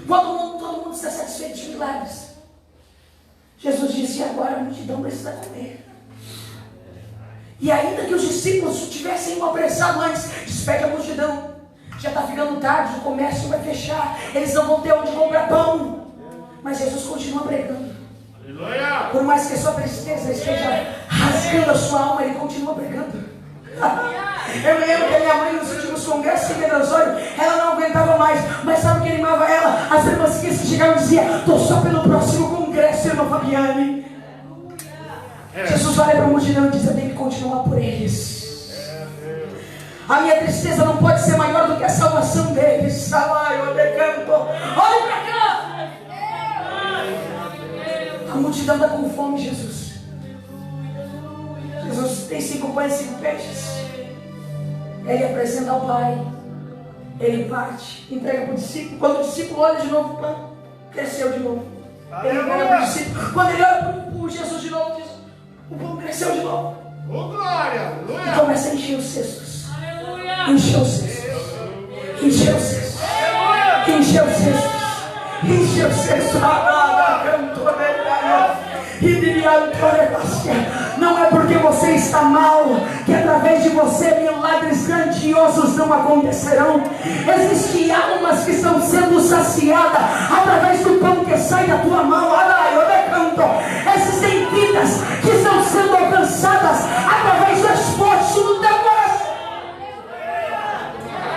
Quando todo mundo está satisfeito de milagres, Jesus disse: agora a multidão precisa comer. E ainda que os discípulos tivessem apressado antes, despede a multidão, já está ficando tarde, o comércio vai fechar, eles não vão ter onde comprar pão. Mas Jesus continua pregando. Por mais que a sua tristeza esteja rasgando a sua alma, ele continua pregando. Eu me lembro que a minha mãe, nos últimos congressos em Pedro Osório, ela não aguentava mais. Mas sabe o que animava ela? As irmãs que chegavam e diziam: estou só pelo próximo congresso, irmã Fabiane. Jesus olha para a multidão e diz: eu tenho que continuar por eles. A minha tristeza não pode ser maior do que a salvação deles. Olhe para cá. A multidão está com fome, Jesus. Jesus tem 5 pães e 5 peixes. Ele apresenta ao Pai. Ele parte, entrega para o discípulo. Quando o discípulo olha de novo, o pão cresceu de novo. Ele entrega para o discípulo. Quando ele olha para Jesus de novo, diz, o pão cresceu de novo. Oh, glória! E começa a encher os cestos. Encher os cestos. Encher os cestos. Encher os cestos. Encher os cestos. Não é porque você está mal que através de você milagres grandiosos não acontecerão. Existem almas que estão sendo saciadas através do pão que sai da tua mão. Existem vidas que estão sendo alcançadas através do esforço do teu coração.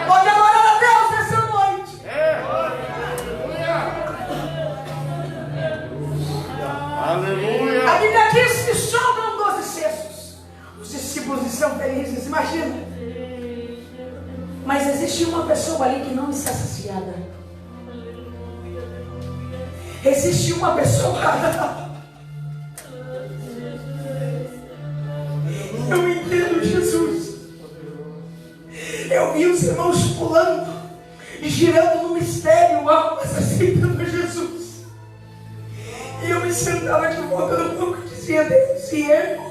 Pode adorar a Deus nessa noite. Aleluia! A Bíblia diz que sobram 12 cestos. Os discípulos estão felizes, imagina. Mas existe uma pessoa ali que não está saciada. Existe uma pessoa. Eu entendo Jesus. Eu vi os irmãos pulando e girando no mistério, almas aceitando Jesus. E eu me sentava de volta no banco e dizia, Deus, e eu?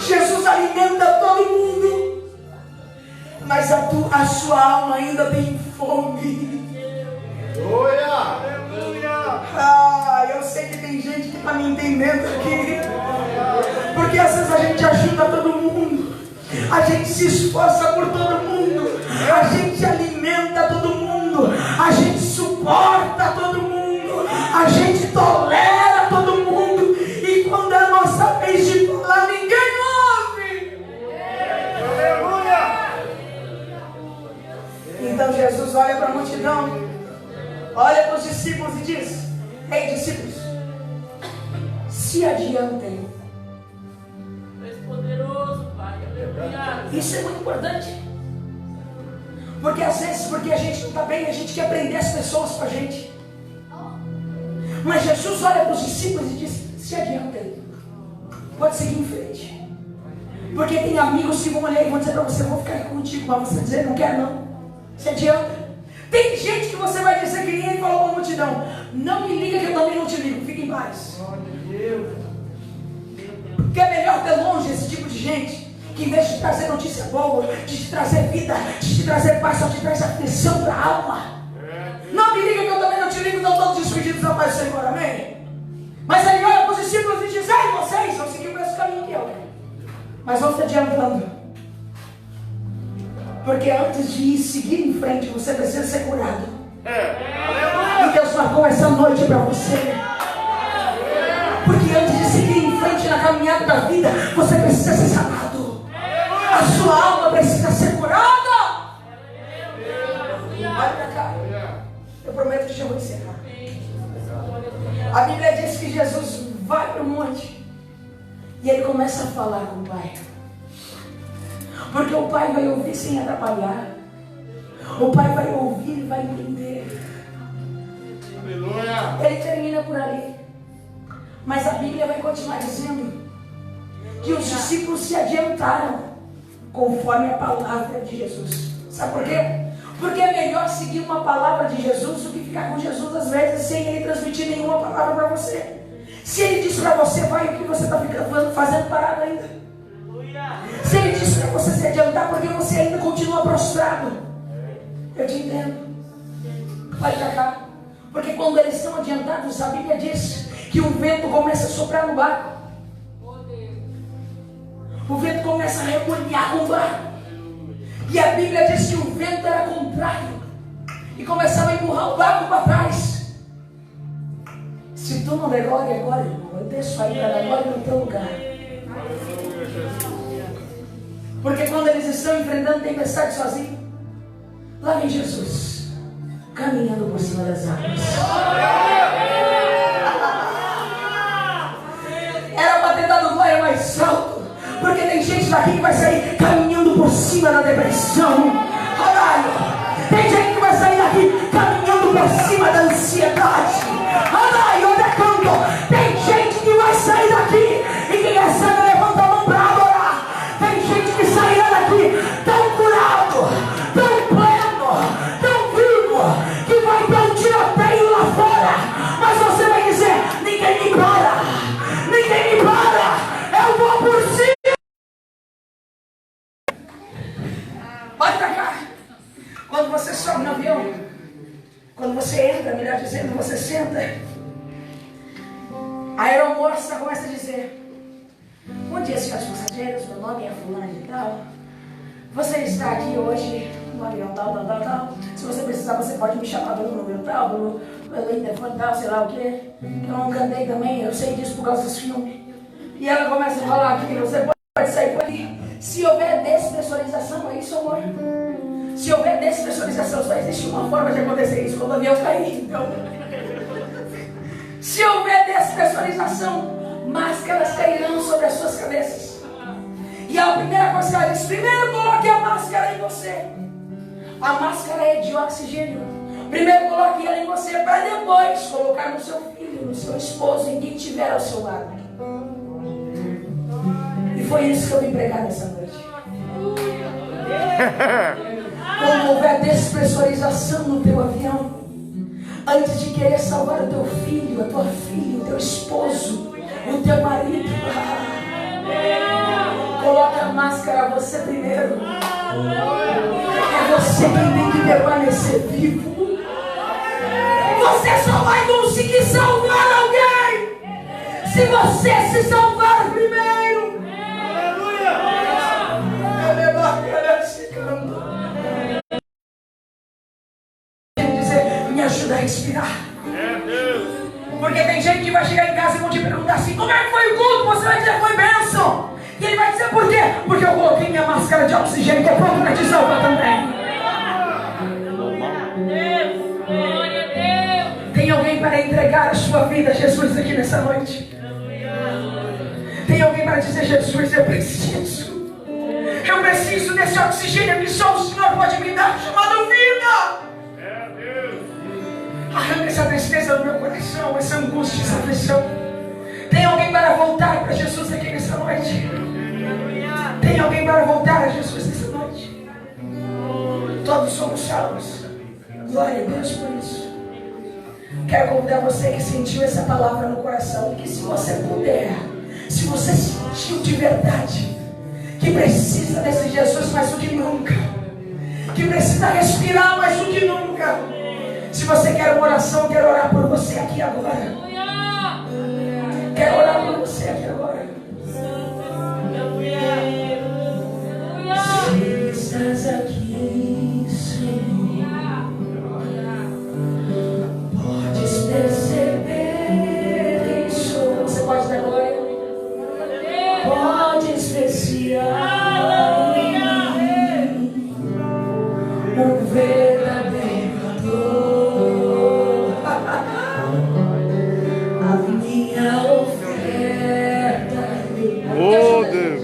Jesus alimenta todo mundo, mas a sua alma ainda tem fome. Eu sei que tem gente que está me entendendo aqui, porque às vezes a gente ajuda todo mundo, a gente se esforça por todo mundo, a gente alimenta todo mundo, a gente suporta todo mundo, a gente tolera todo mundo, e quando é a nossa vez de falar, ninguém ouve. Então Jesus olha para a multidão, olha para os discípulos e diz, ei discípulos, se adiantem. Poderoso, Pai. Aleluia. Isso é muito importante. Porque às vezes, porque a gente não está bem, a gente quer prender as pessoas com a gente. Mas Jesus olha para os discípulos e diz, se adiantem. Pode seguir em frente. Porque tem amigos que vão olhar e vão dizer para você, vou ficar aqui contigo, mas você dizer, não quero não. Se adianta. Tem gente que você vai dizer que nem ele falou para a multidão, não me liga que eu também não te ligo, fique em paz. Porque é melhor ter longe esse tipo de gente, que em vez de trazer notícia boa, de te trazer vida, de te trazer paz, só te traz aflição para a alma. Não me liga que eu também não te ligo, estão todos despedidos da paz do Senhor, amém? Mas ele olha para os discípulos e diz, ei, vocês vão seguir o mesmo caminho que eu, mas vão se adiantando. Porque antes de ir seguir em frente, você precisa ser curado. E Deus marcou essa noite para você. Porque antes de seguir em frente na caminhada da vida, você precisa ser sanado. A sua alma precisa ser curada. Olha para cá. Eu prometo que já vou encerrar. A Bíblia diz que Jesus vai para o monte e ele começa a falar com o Pai. Porque o Pai vai ouvir sem atrapalhar. O Pai vai ouvir e vai entender. Ele termina por ali. Mas a Bíblia vai continuar dizendo que os discípulos se adiantaram conforme a palavra de Jesus. Sabe por quê? Porque é melhor seguir uma palavra de Jesus do que ficar com Jesus às vezes sem ele transmitir nenhuma palavra para você. Se ele diz para você, vai, o que você está fazendo parado ainda? Se ele diz para você se adiantar, porque você ainda continua prostrado. Eu te entendo. Vai para cá. Porque quando eles estão adiantados, a Bíblia diz que o vento começa a soprar no barco. O vento começa a remoinhar o barco. E a Bíblia diz que o vento era contrário e começava a empurrar o barco para trás. Se tu não der glória agora, irmão, eu desço aí para dar glória no teu lugar. Porque quando eles estão enfrentando tempestade sozinhos, lá vem Jesus caminhando por cima das águas. Era para ter dado glória mais alto, porque tem gente daqui que vai sair caminhando por cima da depressão. Aleluia. Tem gente que vai sair daqui caminhando por cima da ansiedade. Aleluia. Tem gente que vai sair daqui e quem recebe levanta a mão para adorar. Tem gente que sairá daqui tão curado, tão pleno, tão vivo, que vai ter um tiroteio lá fora. Mas você vai dizer: ninguém me para, ninguém me para, eu vou por cima. Olha pra cá. Quando você sobe no avião, quando você entra, melhor dizendo, você senta, a aeromoça começa a dizer: bom dia, senhores passageiros, meu nome é fulano de tal. Você está aqui hoje no avião tal. Se você precisar, você pode me chamar pelo número tal, pelo telefone tal, sei lá o quê. Eu não cantei também, eu sei disso por causa dos filmes. E ela começa a falar que você pode sair por aqui. Se houver despressurização, é isso, amor? Se houver despressurização, só existe uma forma de acontecer isso: quando o avião cair. Então, se houver despressurização, máscaras cairão sobre as suas cabeças. E a primeira coisa que ela diz: primeiro coloque a máscara em você. A máscara é de oxigênio. Primeiro coloque ela em você, para depois colocar no seu filho, no seu esposo, em quem estiver ao seu lado. E foi isso que eu vim pregar nessa noite. Quando houver despressurização no teu avião, antes de querer salvar o teu filho, a tua filha, o teu esposo, o teu marido, coloque a máscara você primeiro. É você quem tem que permanecer vivo. Você só vai conseguir salvar alguém se você se salvar primeiro. Me ajuda a respirar. Porque tem gente que vai chegar em casa e vão te perguntar assim: como é que foi o culto? Você vai dizer: foi bênção. E ele vai dizer: por quê? Porque eu coloquei minha máscara de oxigênio, que é pronto para te salvar também. Tem alguém para entregar a sua vida a Jesus aqui nessa noite? Tem alguém para dizer: Jesus, eu preciso desse oxigênio que só o Senhor pode me dar, chamado vida. Arranca essa tristeza do meu coração, essa angústia, essa aflição. Tem alguém para voltar para Jesus aqui nessa noite? Tem alguém para voltar a Jesus nessa noite? Todos somos salvos. Glória a Deus por isso. Quero convidar você que sentiu essa palavra no coração, que se você puder, se você sentiu de verdade que precisa desse Jesus mais do que nunca, que precisa respirar mais do que nunca, se você quer uma oração, quero orar por você aqui agora. Quero orar por você aqui agora. Se estás aqui, Senhor, podes perceber quem sou. Você pode dar glória? Podes ver se há em mim um verdadeiro ador. A minha oferta, Oh, Deus.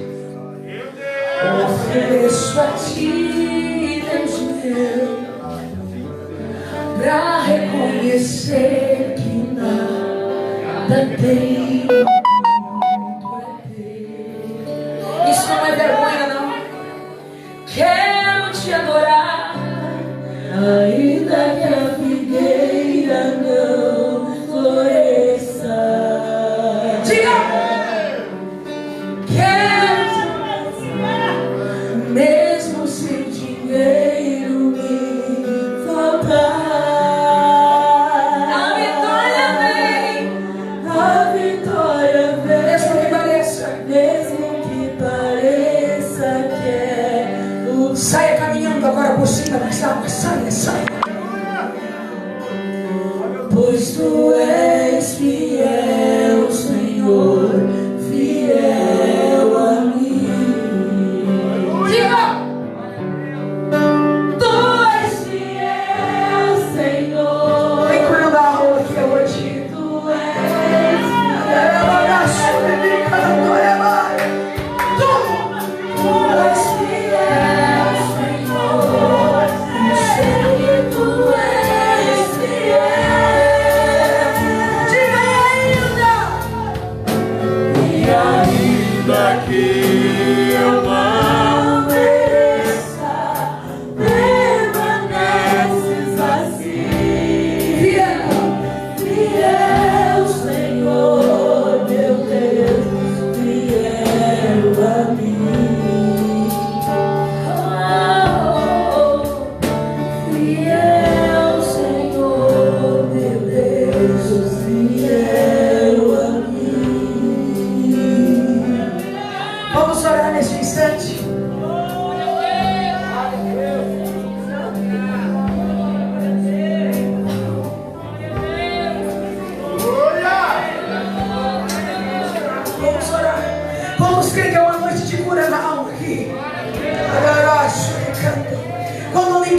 ofereço a ti, Deus meu, pra reconhecer que nada tem. Isso não é vergonha, não. Quero te adorar, ainda que a figueira não floresça. Diga! Quero te adorar, mesmo se o dinheiro me faltar. A vitória vem, a vitória vem, mesmo que pareça, que é. Saia caminhando agora por cima das águas, saia.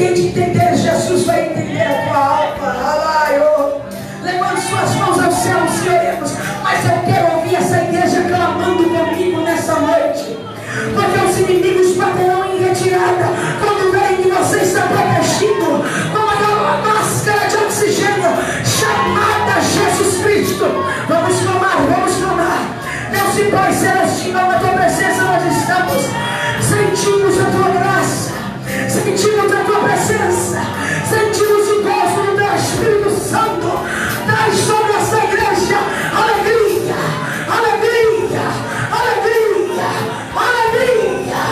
ninguém te entender, Jesus vai entender a tua alma. Levante suas mãos ao céu e oremos. Mas eu quero ouvir essa igreja clamando comigo nessa noite, porque os inimigos baterão em retirada quando verem que você está protegido com uma máscara de oxigênio chamada Jesus Cristo. Vamos clamar, vamos clamar. Deus e Pai Celestial, na tua presença nós estamos. Sentimos a tua graça, sentimos a tua presença, sentimos o gozo do teu Espírito Santo. Traz sobre essa igreja alegria, alegria, alegria, alegria,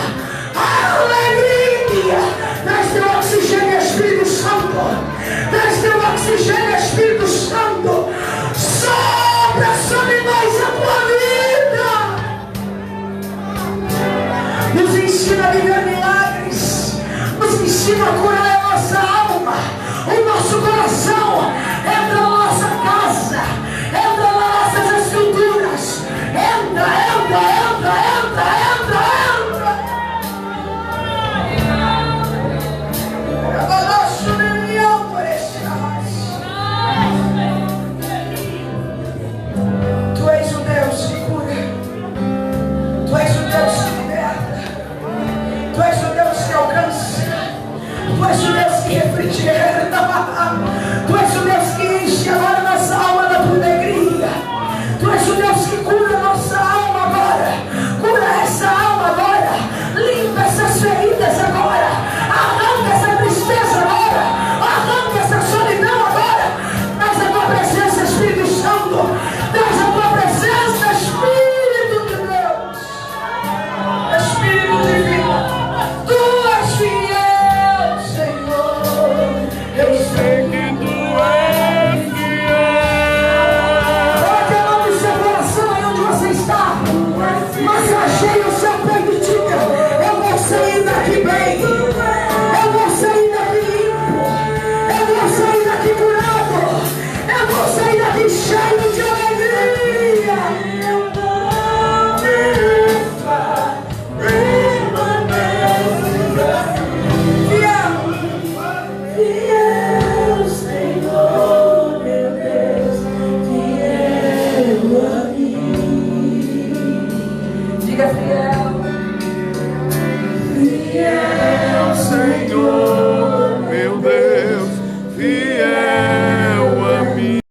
alegria. Traz teu oxigênio, Espírito Santo. Traz teu oxigênio, Espírito Santo. Sopra sobre nós a tua vida. Nos ensina a viver milagres. Nos ensina a curar a nossa alma, o nosso coração. Entra na nossa casa, entra nas nossas estruturas. Entra, entra, entra, entra, entra, entra. Abalaço de milhão por este Tu és o Deus que cura. Tu és o Deus que liberta. Tu és o Deus que alcança. Tu és o Deus que refrigera. Tu és o Deus que enche agora nossa alma da tua alegria. Tu és o Deus que cura nossa alma agora. Cura essa alma agora. Limpa essas feridas agora. Arranca essa tristeza agora. Arranca essa solidão agora. Traz a tua presença, Espírito Santo. Traz a tua presença, Espírito de Deus. Espírito divino. Tu és fiel, Senhor. Eu sei que tu és fiel. Coloque a mão no seu coração aí onde você está. Massageie o seu peito e diga: eu vou sair daqui bem. Eu vou sair daqui limpo. Eu vou sair daqui curado. Eu vou sair daqui cheio de alegria. Fiel, Senhor, meu Deus, fiel a mim. Diga fiel, fiel.